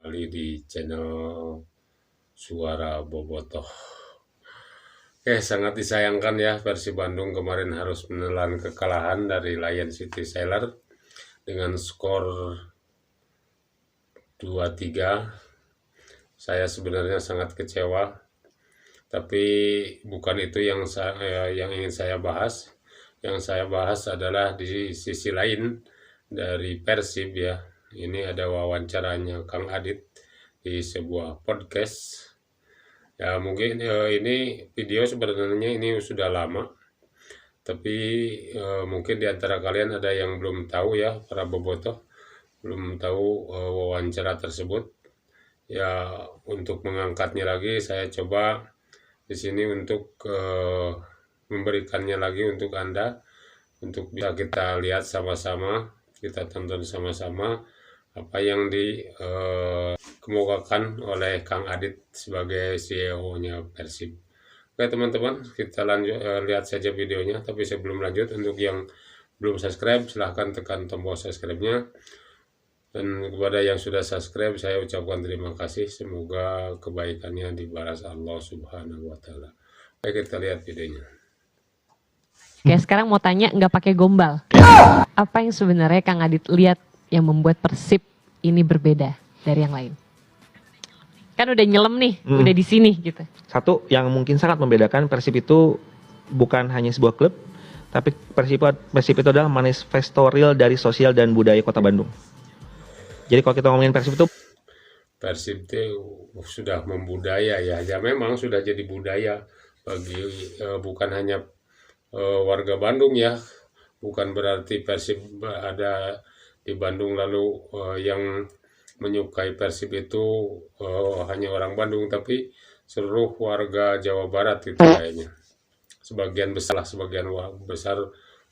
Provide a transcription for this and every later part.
kembali di channel Suara Bobotoh. Oke, sangat disayangkan ya, Persib Bandung kemarin harus menelan kekalahan dari Lion City Sailor dengan skor 2-3. Saya sebenarnya sangat kecewa, tapi bukan itu yang ingin saya bahas. Yang saya bahas adalah di sisi lain dari Persib ya. Ini ada wawancaranya Kang Adit di sebuah podcast. Ya mungkin ini video sebenarnya ini sudah lama, tapi mungkin di antara kalian ada yang belum tahu ya, para bobotoh belum tahu wawancara tersebut. Ya untuk mengangkatnya lagi saya coba di sini untuk memberikannya lagi untuk Anda, untuk bisa kita lihat sama-sama, kita tonton sama-sama apa yang dikemukakan oleh Kang Adit sebagai CEO-nya Persib. Oke teman-teman, kita lanjut lihat saja videonya. Tapi sebelum lanjut, untuk yang belum subscribe silahkan tekan tombol subscribe-nya, dan kepada yang sudah subscribe saya ucapkan terima kasih. Semoga kebaikannya dibalas Allah Subhanahu wa Ta'ala. Oke, kita lihat videonya. Oke, sekarang mau tanya nggak pakai gombal. Apa yang sebenarnya Kang Adit lihat yang membuat Persib ini berbeda dari yang lain? Kan udah nyelem nih, udah di sini gitu. Satu yang mungkin sangat membedakan Persib itu bukan hanya sebuah klub, tapi Persib itu adalah manifesto real dari sosial dan budaya Kota Bandung. Jadi kalau kita ngomongin Persib itu sudah membudaya ya memang sudah jadi budaya bagi bukan hanya warga Bandung ya. Bukan berarti Persib ada di Bandung lalu yang menyukai Persib itu hanya orang Bandung, tapi seluruh warga Jawa Barat itu kayaknya. Sebagian besar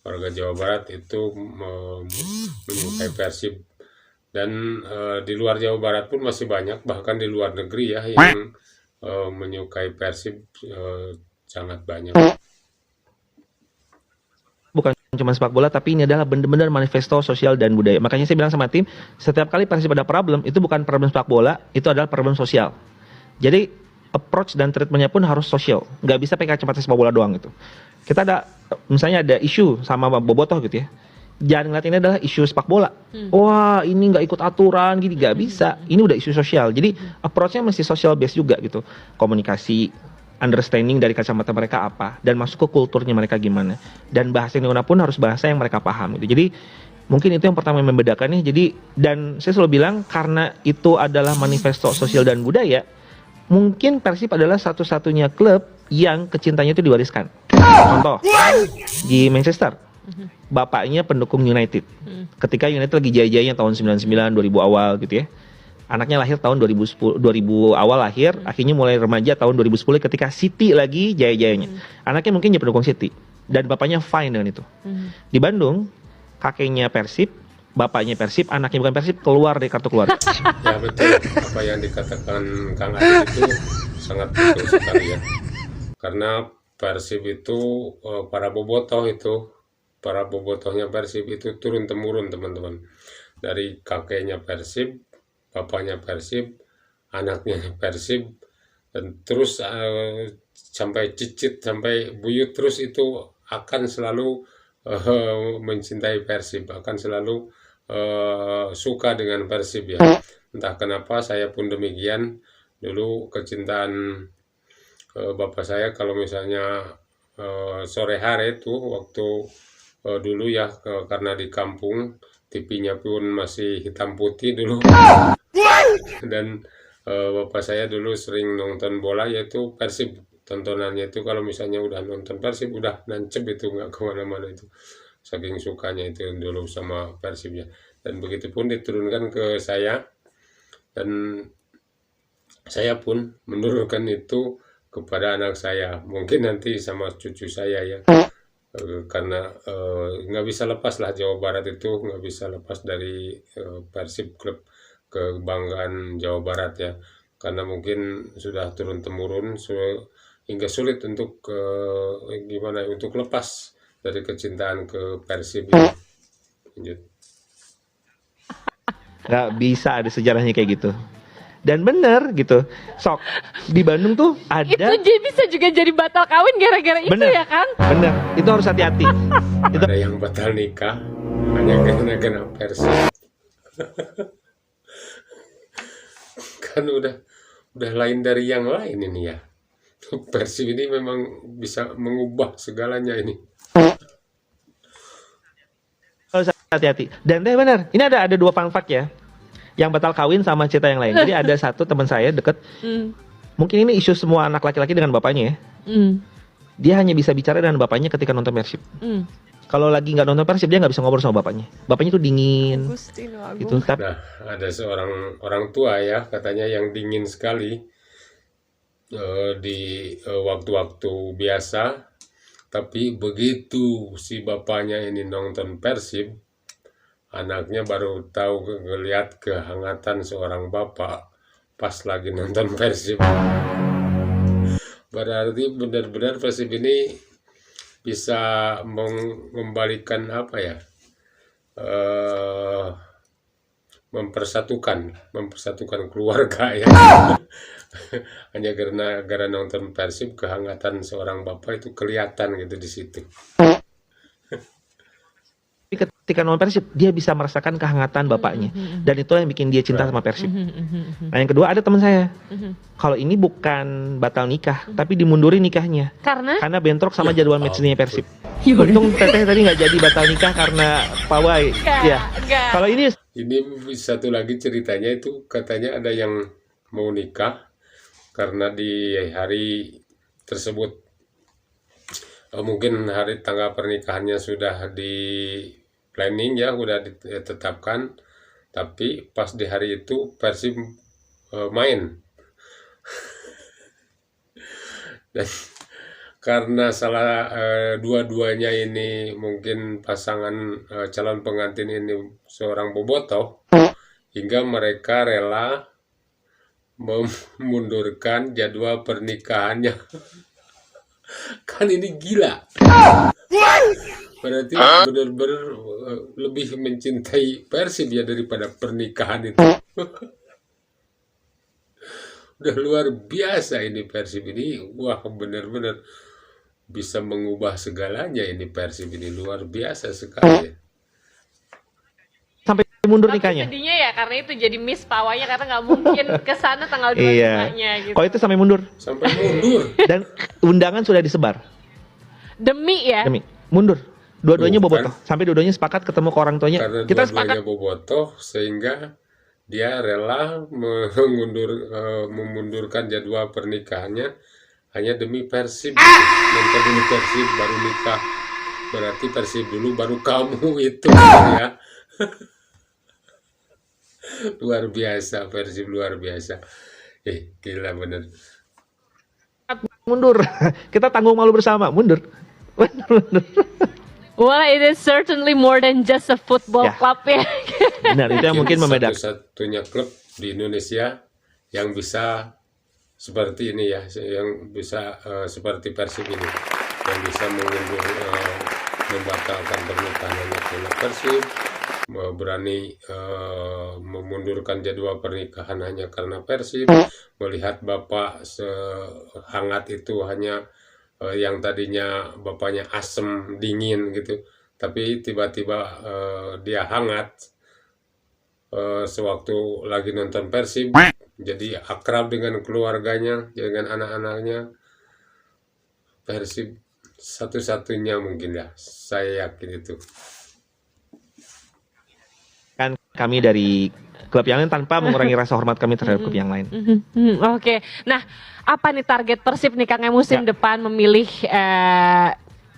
warga Jawa Barat itu menyukai Persib. Dan di luar Jawa Barat pun masih banyak, bahkan di luar negeri ya, yang menyukai Persib sangat banyak. bukan cuma sepak bola, tapi ini adalah benar-benar manifesto sosial dan budaya. Makanya saya bilang sama tim, setiap kali Persib ada problem, itu bukan problem sepak bola, itu adalah problem sosial. Jadi approach dan treatmentnya pun harus sosial, nggak bisa pakai kacamata sepak bola doang gitu. Kita ada, misalnya ada isu sama bobotoh gitu ya, jangan ngeliat ini adalah isu sepak bola. Wah ini nggak ikut aturan gini, nggak bisa. Ini udah isu sosial. Jadi approach-nya mesti social base juga gitu. Komunikasi, understanding dari kacamata mereka apa, dan masuk ke kulturnya mereka gimana. Dan bahasa yang digunakan pun harus bahasa yang mereka paham gitu. Jadi mungkin itu yang pertama yang membedakannya. Jadi, dan saya selalu bilang karena itu adalah manifesto sosial dan budaya, mungkin Persib adalah satu-satunya klub yang kecintanya itu diwariskan. Contoh di Manchester, bapaknya pendukung United. Ketika United lagi jaya-jayanya tahun 99, 2000 awal gitu ya. Anaknya lahir tahun 2010, 2000 awal lahir, akhirnya mulai remaja tahun 2010 ketika City lagi jaya-jayanya. Anaknya mungkin ya pendukung City dan bapaknya fine dengan itu. Di Bandung, kakeknya Persib, bapaknya Persib, anaknya bukan Persib, keluar dari kartu keluarga. Ya betul, apa yang dikatakan Kang Adit itu sangat betul sekali ya. Karena Persib itu para bobotohnya Persib itu turun-temurun teman-teman. Dari kakeknya Persib, bapaknya Persib, anaknya Persib, dan terus sampai cicit, sampai buyut, terus itu akan selalu mencintai Persib, akan selalu suka dengan Persib ya. Entah kenapa saya pun demikian. Dulu kecintaan bapak saya kalau misalnya sore hari itu waktu dulu ya, karena di kampung TV-nya pun masih hitam putih dulu. Dan bapak saya dulu sering nonton bola yaitu Persib. Tontonannya itu kalau misalnya udah nonton Persib udah nancep itu, nggak kemana-mana itu, saking sukanya itu dulu sama Persibnya. Dan begitu pun diturunkan ke saya, dan saya pun menurunkan itu kepada anak saya, mungkin nanti sama cucu saya ya. Karena nggak bisa lepas lah, Jawa Barat itu nggak bisa lepas dari Persib, klub kebanggaan Jawa Barat ya. Karena mungkin sudah turun-temurun hingga sulit untuk gimana untuk lepas dari kecintaan ke Persib ini. Lanjut. Nggak bisa ada sejarahnya kayak gitu. Dan bener gitu. Sok di Bandung tuh ada. Itu bisa juga jadi batal kawin gara-gara itu Bener. ya kan? Bener, itu harus hati-hati. Itu Ada yang batal nikah hanya karena Persib. Kan udah lain dari yang lain ini ya. Persib ini memang bisa mengubah segalanya ini. harus hati-hati. Dan bener, ini ada dua fun fact ya. Yang batal kawin sama cerita yang lain. Jadi ada satu teman saya deket. Mungkin ini isu semua anak laki-laki dengan bapaknya ya. Dia hanya bisa bicara dengan bapaknya ketika nonton Persib. Kalau lagi nggak nonton Persib dia nggak bisa ngobrol sama bapaknya. Bapaknya tuh dingin. Gitu. Tapi Nah, ada seorang orang tua ya, katanya yang dingin sekali di waktu-waktu biasa. Tapi begitu si bapaknya ini nonton Persib, anaknya baru tahu ngelihat kehangatan seorang bapak pas lagi nonton Persib. Berarti benar-benar Persib ini bisa mengembalikan apa ya? Mempersatukan keluarga ya. Hanya karena nonton Persib, kehangatan seorang bapak itu kelihatan gitu di situ. ketika nonton Persib dia bisa merasakan kehangatan bapaknya. Dan itu yang bikin dia cinta sama Persib. Nah yang kedua ada teman saya. Kalau ini bukan batal nikah, tapi dimundurin nikahnya. Karena bentrok sama jadwal match-nya Persib. Untung teteh tadi nggak jadi batal nikah karena pawai. Ya. Kalau ini satu lagi ceritanya itu katanya ada yang mau nikah karena di hari tersebut mungkin hari tanggal pernikahannya sudah di planning ya, udah ditetapkan, tapi pas di hari itu Persib main. Dan karena salah dua-duanya ini mungkin pasangan calon pengantin ini seorang bobotoh, hingga mereka rela memundurkan jadwal pernikahannya. Kan ini gila. Berarti benar-benar lebih mencintai Persib ya daripada pernikahan itu. Udah luar biasa ini Persib ini. Wah, benar-benar bisa mengubah segalanya ini Persib ini, luar biasa sekali. sampai mundur Tapi nikahnya. sedihnya ya karena itu jadi miss pawainya karena nggak mungkin ke sana tanggal 25-nya Iya. gitu. Kalau itu sampai mundur. Sampai mundur. Dan undangan sudah disebar. Demi ya. Demi mundur. Dua-duanya Bukan. bobotoh. Sampai dua-duanya sepakat ketemu ke orang tuanya. Karena Kita dua-duanya sepakat. bobotoh sehingga dia rela memundurkan jadwal pernikahannya hanya demi Persib. Nonton dulu Persib baru nikah. Berarti Persib dulu baru kamu itu ya. Luar biasa Persib, luar biasa. Gila bener. Mundur. Kita tanggung malu bersama. Mundur. Mundur. Well, it is certainly more than just a football Ya. club ya. Benar, itu yang mungkin membedakan. Satu-satunya klub di Indonesia yang bisa seperti ini ya, yang bisa seperti Persib ini, yang bisa membatalkan pernikahannya karena Persib, berani memundurkan jadwal pernikahan hanya karena Persib, melihat bapak sehangat itu hanya yang tadinya bapaknya asem dingin gitu, tapi tiba-tiba dia hangat sewaktu lagi nonton Persib, jadi akrab dengan keluarganya, dengan anak-anaknya. Persib satu-satunya mungkin ya, saya yakin itu. Kan kami dari klub yang lain tanpa mengurangi rasa hormat kami terhadap klub yang lain. Oke. Nah, apa nih target Persib nih Kang musim depan memilih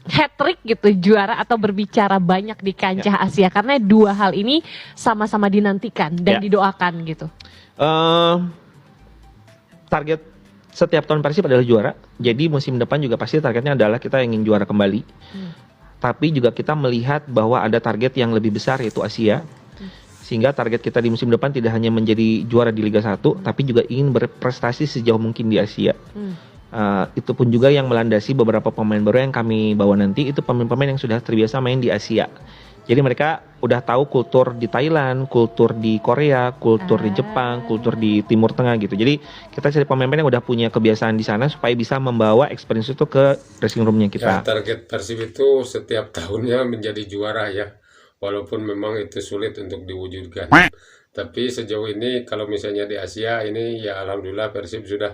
hat-trick gitu, juara atau berbicara banyak di kancah Asia, karena dua hal ini sama-sama dinantikan dan didoakan gitu. Target setiap tahun Persib adalah juara. Jadi musim depan juga pasti targetnya adalah kita ingin juara kembali. Tapi juga kita melihat bahwa ada target yang lebih besar yaitu Asia. Sehingga target kita di musim depan tidak hanya menjadi juara di Liga 1, tapi juga ingin berprestasi sejauh mungkin di Asia. Itu pun juga yang melandasi beberapa pemain baru yang kami bawa nanti, itu pemain-pemain yang sudah terbiasa main di Asia. Jadi mereka udah tahu kultur di Thailand, kultur di Korea, kultur di Jepang, kultur di Timur Tengah gitu. Jadi kita cari pemain-pemain yang udah punya kebiasaan di sana supaya bisa membawa experience itu ke dressing roomnya Ya, kita. target Persib itu setiap tahunnya menjadi juara ya, walaupun memang itu sulit untuk diwujudkan. Tapi sejauh ini kalau misalnya di Asia ini ya alhamdulillah Persib sudah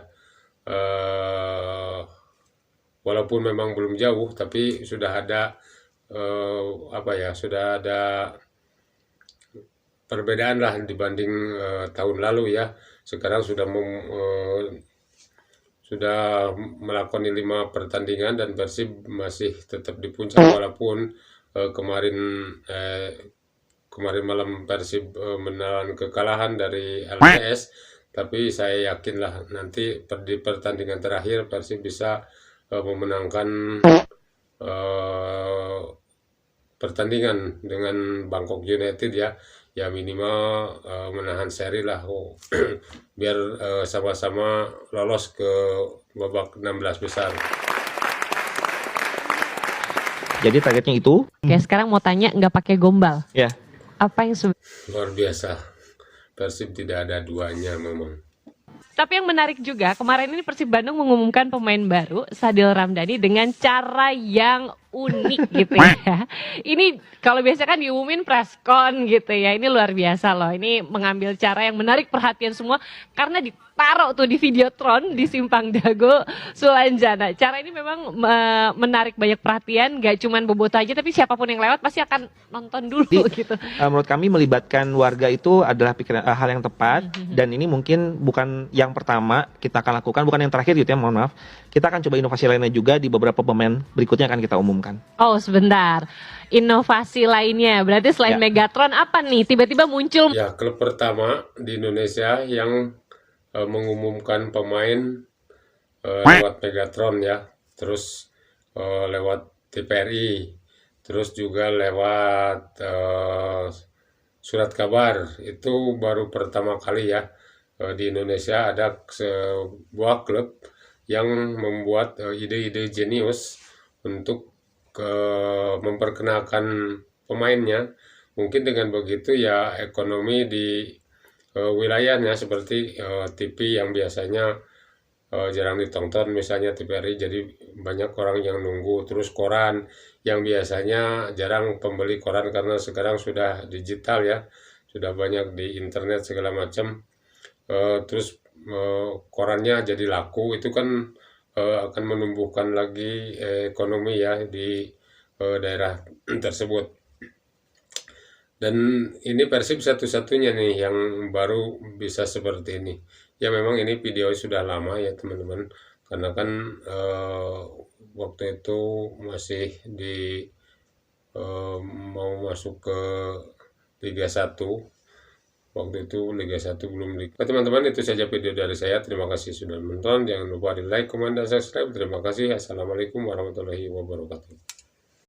walaupun memang belum jauh, tapi sudah ada sudah ada perbedaan lah dibanding tahun lalu ya. Sekarang sudah melakoni 5 pertandingan dan Persib masih tetap di puncak walaupun kemarin malam Persib menelan kekalahan dari LPS, tapi saya yakinlah nanti di pertandingan terakhir Persib bisa memenangkan pertandingan dengan Bangkok United ya minimal menahan seri lah biar sama-sama lolos ke babak 16 besar. Jadi targetnya itu Oke, sekarang mau tanya nggak pakai gombal. ya. Apa yang Luar biasa, Persib tidak ada duanya memang. Tapi yang menarik juga, kemarin ini Persib Bandung mengumumkan pemain baru, Sadil Ramdhani, dengan cara yang unik gitu ya. Ini kalau biasa kan diumumin preskon gitu ya, ini luar biasa loh. Ini mengambil cara yang menarik perhatian semua, karena ditaruh tuh di Videotron di Simpang Dago, Sulanjana. Cara ini memang menarik banyak perhatian, gak cuman Boboto aja, tapi siapapun yang lewat pasti akan nonton dulu gitu. Menurut kami melibatkan warga itu adalah hal yang tepat, dan ini mungkin bukan yang pertama kita akan lakukan, bukan yang terakhir gitu ya, mohon maaf. Kita akan coba inovasi lainnya juga di beberapa pemain berikutnya akan kita umumkan. Oh sebentar, inovasi lainnya berarti selain Megatron apa nih tiba-tiba muncul? Ya, klub pertama di Indonesia yang mengumumkan pemain lewat Megatron ya, terus lewat TPRI, terus juga lewat surat kabar. Itu baru pertama kali ya di Indonesia ada sebuah klub yang membuat ide-ide jenius untuk memperkenalkan pemainnya. Mungkin dengan begitu ya ekonomi di wilayahnya seperti TV yang biasanya jarang ditonton misalnya TVRI, jadi banyak orang yang nunggu. Terus koran yang biasanya jarang pembeli koran karena sekarang sudah digital ya, sudah banyak di internet segala macam. Terus korannya jadi laku, itu kan akan menumbuhkan lagi ekonomi ya di daerah tersebut. Dan ini Persib satu-satunya nih yang baru bisa seperti ini. Ya memang ini video sudah lama ya teman-teman, karena kan waktu itu masih mau masuk ke Liga 1. Waktu itu Liga 1 belum. Nah, teman-teman, itu saja video dari saya. Terima kasih sudah menonton. Jangan lupa di like, komen, dan subscribe. Terima kasih. Assalamualaikum warahmatullahi wabarakatuh.